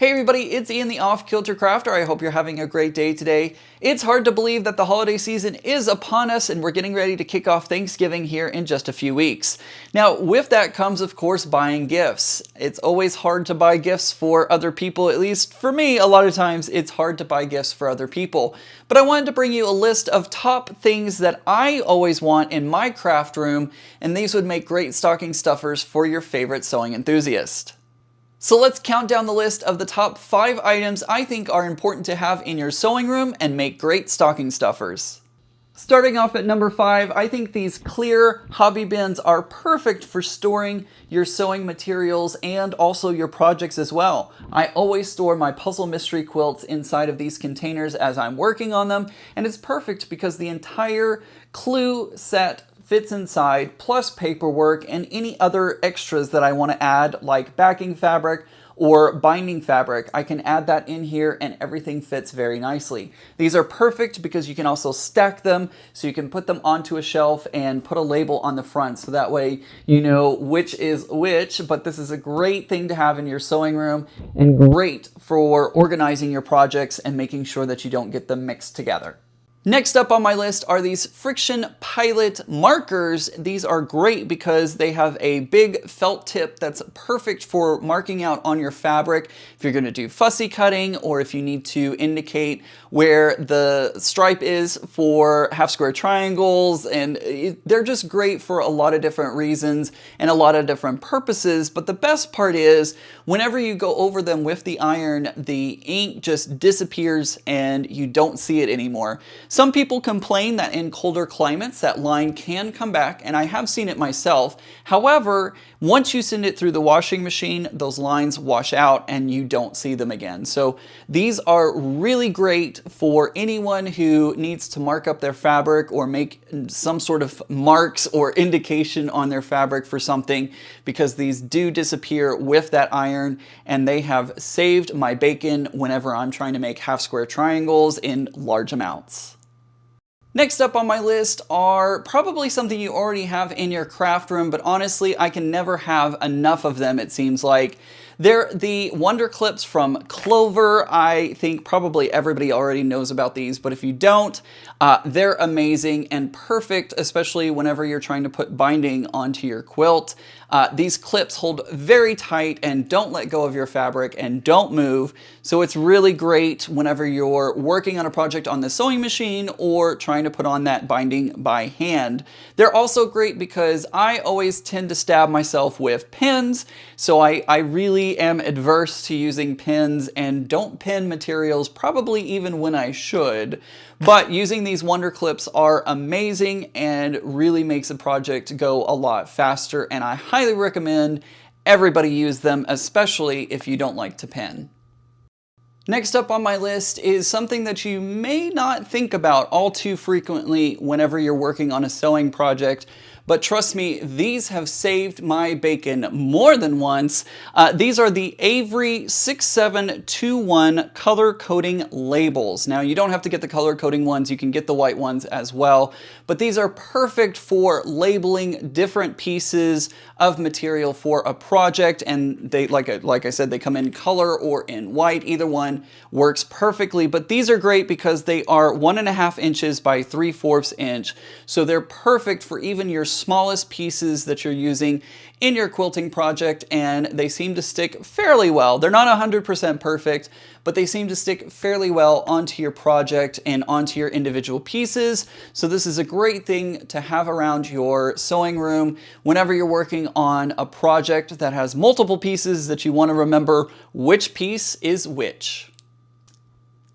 Hey everybody, it's Ian the Off Kilter Crafter. I hope you're having a great day today. It's hard to believe that the holiday season is upon us and we're getting ready to kick off Thanksgiving here in just a few weeks. Now, with that comes, of course, buying gifts. It's always hard to buy gifts for other people, at least for me, a lot of times it's hard to buy gifts for other people. But I wanted to bring you a list of top things that I always want in my craft room, and these would make great stocking stuffers for your favorite sewing enthusiast. So let's count down the list of the top 5 items I think are important to have in your sewing room and make great stocking stuffers. Starting off at number 5, I think these clear hobby bins are perfect for storing your sewing materials and also your projects as well. I always store my puzzle mystery quilts inside of these containers as I'm working on them, and it's perfect because the entire clue set fits inside, plus paperwork and any other extras that I want to add, like backing fabric or binding fabric. I can add that in here and everything fits very nicely. These are perfect because you can also stack them, so you can put them onto a shelf and put a label on the front, so that way you know which is which. But this is a great thing to have in your sewing room and great for organizing your projects and making sure that you don't get them mixed together. Next up on my list are these Friction Pilot markers. These are great because they have a big felt tip that's perfect for marking out on your fabric if you're going to do fussy cutting, or if you need to indicate where the stripe is for half square triangles. And they're just great for a lot of different reasons and a lot of different purposes. But the best part is whenever you go over them with the iron, the ink just disappears and you don't see it anymore. Some people complain that in colder climates that line can come back, and I have seen it myself. However, once you send it through the washing machine, those lines wash out and you don't see them again. So these are really great for anyone who needs to mark up their fabric or make some sort of marks or indication on their fabric for something, because these do disappear with that iron, and they have saved my bacon whenever I'm trying to make half square triangles in large amounts. Next up on my list are probably something you already have in your craft room, but honestly, I can never have enough of them, it seems like. They're the Wonder Clips from Clover. I think probably everybody already knows about these, but if you don't, they're amazing and perfect, especially whenever you're trying to put binding onto your quilt. These clips hold very tight and don't let go of your fabric and don't move, so it's really great whenever you're working on a project on the sewing machine or trying to put on that binding by hand. They're also great because I always tend to stab myself with pins, so I really am adverse to using pins and don't pin materials probably even when I should. But using these Wonder Clips are amazing and really makes a project go a lot faster, and I highly recommend everybody use them, especially if you don't like to pin. Next up on my list is something that you may not think about all too frequently whenever you're working on a sewing project, but trust me, these have saved my bacon more than once. These are the Avery 6721 color coding labels. Now, you don't have to get the color coding ones, you can get the white ones as well, but these are perfect for labeling different pieces of material for a project, and they, like I said, they come in color or in white. Either one works perfectly, but these are great because they are 1.5 inches by 3/4 inch, so they're perfect for even your smallest pieces that you're using in your quilting project, and they seem to stick fairly well. They're not 100% perfect, but they seem to stick fairly well onto your project and onto your individual pieces. So this is a great thing to have around your sewing room whenever you're working on a project that has multiple pieces that you want to remember which piece is which.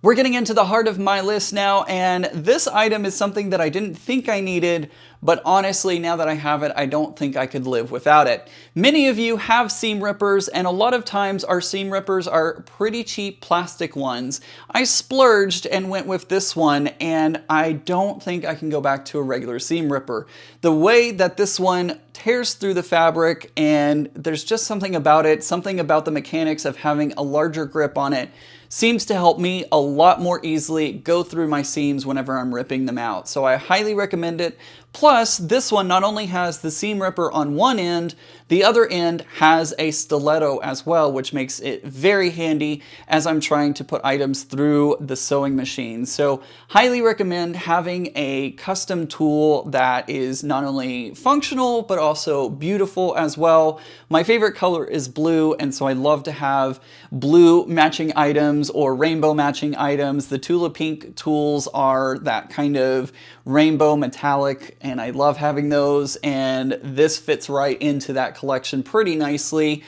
We're getting into the heart of my list now, and this item is something that I didn't think I needed, but honestly, now that I have it, I don't think I could live without it. Many of you have seam rippers, and a lot of times our seam rippers are pretty cheap plastic ones. I splurged and went with this one, and I don't think I can go back to a regular seam ripper. The way that this one tears through the fabric, and there's just something about it, something about the mechanics of having a larger grip on it, seems to help me a lot more easily go through my seams whenever I'm ripping them out. So I highly recommend it Plus, this one not only has the seam ripper on one end, the other end has a stiletto as well, which makes it very handy as I'm trying to put items through the sewing machine. So highly recommend having a custom tool that is not only functional, but also beautiful as well. My favorite color is blue, and so I love to have blue matching items or rainbow matching items. The Tula Pink tools are that kind of rainbow metallic, and I love having those, and this fits right into that collection pretty nicely.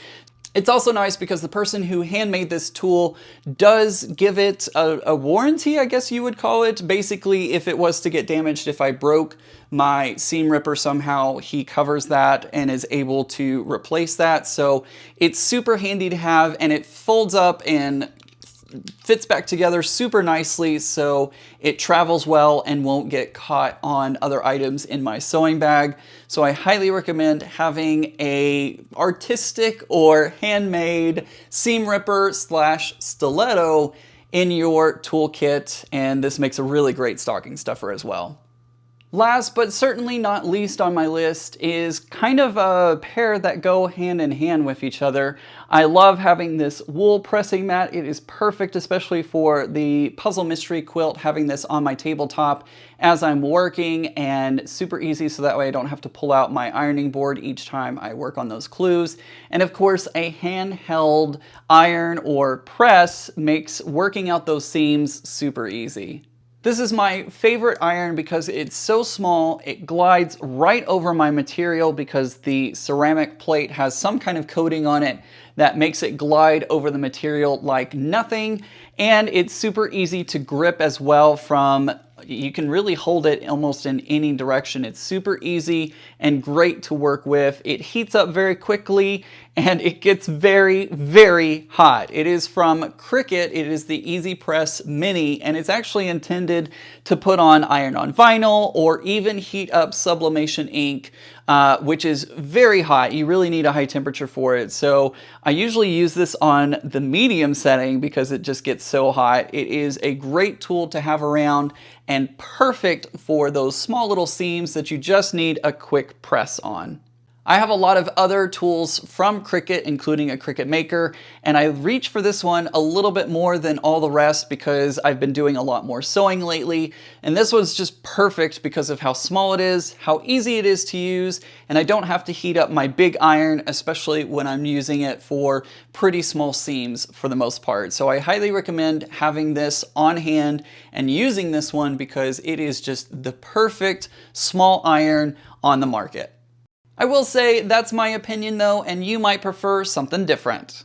It's also nice because the person who handmade this tool does give it a warranty, I guess you would call it. Basically, if it was to get damaged, if I broke my seam ripper somehow, he covers that and is able to replace that. So it's super handy to have, and it folds up and fits back together super nicely, so it travels well and won't get caught on other items in my sewing bag. So I highly recommend having a artistic or handmade seam ripper slash stiletto in your toolkit, and this makes a really great stocking stuffer as well. Last but certainly not least on my list is kind of a pair that go hand in hand with each other. I love having this wool pressing mat. It is perfect, especially for the puzzle mystery quilt, having this on my tabletop as I'm working, and super easy so that way I don't have to pull out my ironing board each time I work on those clues. And of course, a handheld iron or press makes working out those seams super easy. This is my favorite iron because it's so small, it glides right over my material because the ceramic plate has some kind of coating on it that makes it glide over the material like nothing, and it's super easy to grip as well. You can really hold it almost in any direction. It's super easy and great to work with. It heats up very quickly and it gets very, very hot. It is from Cricut. It is the Easy Press Mini, and it's actually intended to put on iron-on vinyl or even heat up sublimation ink, which is very hot. You really need a high temperature for it. So I usually use this on the medium setting because it just gets so hot. It is a great tool to have around and perfect for those small little seams that you just need a quick press on. I have a lot of other tools from Cricut, including a Cricut Maker, and I reach for this one a little bit more than all the rest because I've been doing a lot more sewing lately, and this one's just perfect because of how small it is, how easy it is to use, and I don't have to heat up my big iron, especially when I'm using it for pretty small seams for the most part. So I highly recommend having this on hand and using this one because it is just the perfect small iron on the market. I will say that's my opinion though, and you might prefer something different.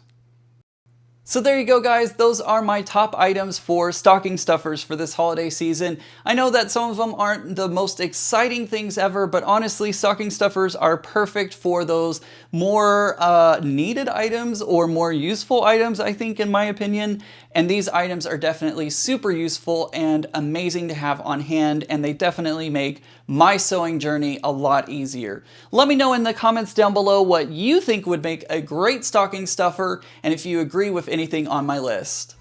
So there you go, guys. Those are my top items for stocking stuffers for this holiday season. I know that some of them aren't the most exciting things ever, but honestly, stocking stuffers are perfect for those more needed items or more useful items, I think, in my opinion. And these items are definitely super useful and amazing to have on hand, and they definitely make my sewing journey a lot easier. Let me know in the comments down below what you think would make a great stocking stuffer, and if you agree with anything on my list.